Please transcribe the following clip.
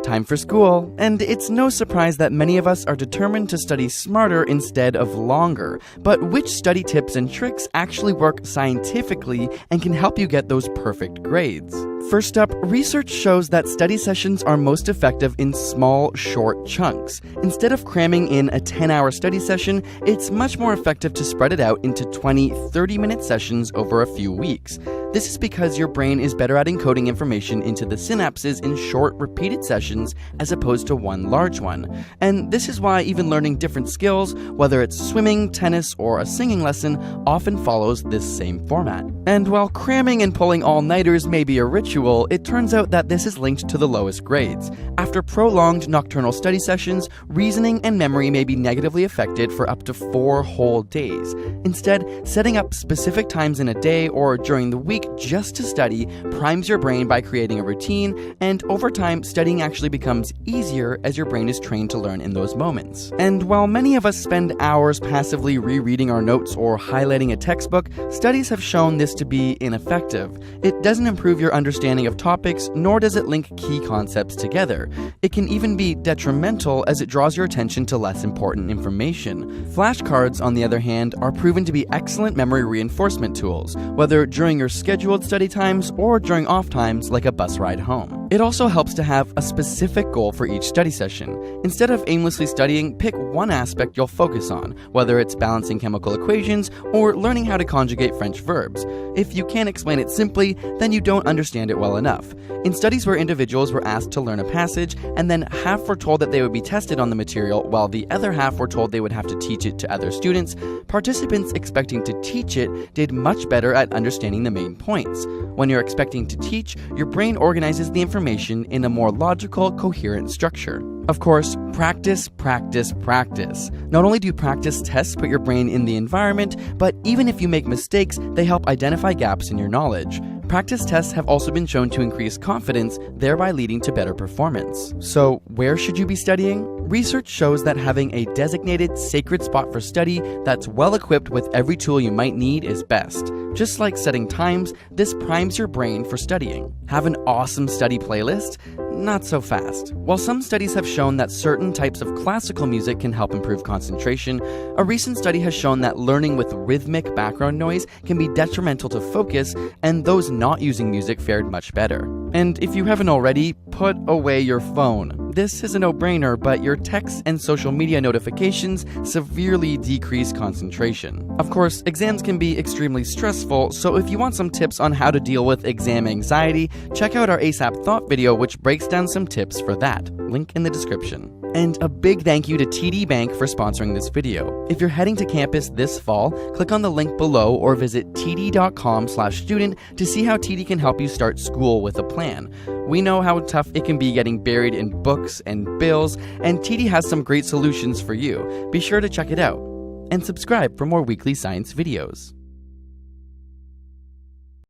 Time for school, and it's no surprise that many of us are determined to study smarter instead of longer. But which study tips and tricks actually work scientifically and can help you get those perfect grades? First up, research shows that study sessions are most effective in small, short chunks. Instead of cramming in a 10-hour study session, it's much more effective to spread it out into 20, 30-minute sessions over a few weeks. This is because your brain is better at encoding information into the synapses in short, repeated sessions as opposed to one large one. And this is why even learning different skills, whether it's swimming, tennis, or a singing lesson, often follows this same format. And while cramming and pulling all-nighters may be a ritual, it turns out that this is linked to the lowest grades. After prolonged nocturnal study sessions, reasoning and memory may be negatively affected for up to 4 whole days. Instead, setting up specific times in a day or during the week just to study primes your brain by creating a routine, and over time, studying actually becomes easier as your brain is trained to learn in those moments. And while many of us spend hours passively rereading our notes or highlighting a textbook, studies have shown this to be ineffective. It doesn't improve your understanding of topics, nor does it link key concepts together. It can even be detrimental as it draws your attention to less important information. Flashcards, on the other hand, are proven to be excellent memory reinforcement tools, whether during your scheduled study times or during off times like a bus ride home. It also helps to have a specific goal for each study session. Instead of aimlessly studying, pick one aspect you'll focus on, whether it's balancing chemical equations or learning how to conjugate French verbs. If you can't explain it simply, then you don't understand it well enough. In studies where individuals were asked to learn a passage and then half were told that they would be tested on the material while the other half were told they would have to teach it to other students, participants expecting to teach it did much better at understanding the main points. When you're expecting to teach, your brain organizes the information in a more logical, coherent structure. Of course, practice, practice, practice. Not only do practice tests put your brain in the environment, but even if you make mistakes, they help identify gaps in your knowledge. Practice tests have also been shown to increase confidence, thereby leading to better performance. So, where should you be studying? Research shows that having a designated sacred spot for study that's well equipped with every tool you might need is best. Just like setting times, this primes your brain for studying. Have an awesome study playlist? Not so fast. While some studies have shown that certain types of classical music can help improve concentration, a recent study has shown that learning with rhythmic background noise can be detrimental to focus, and those not using music fared much better. And if you haven't already, put away your phone. This is a no-brainer, but your texts and social media notifications severely decrease concentration. Of course, exams can be extremely stressful, so if you want some tips on how to deal with exam anxiety, check out our ASAP Thought video, which breaks down some tips for that. Link in the description. And a big thank you to TD Bank for sponsoring this video. If you're heading to campus this fall, click on the link below or visit td.com/student to see how TD can help you start school with a plan. We know how tough it can be getting buried in books and bills, and TD has some great solutions for you. Be sure to check it out. And subscribe for more weekly science videos.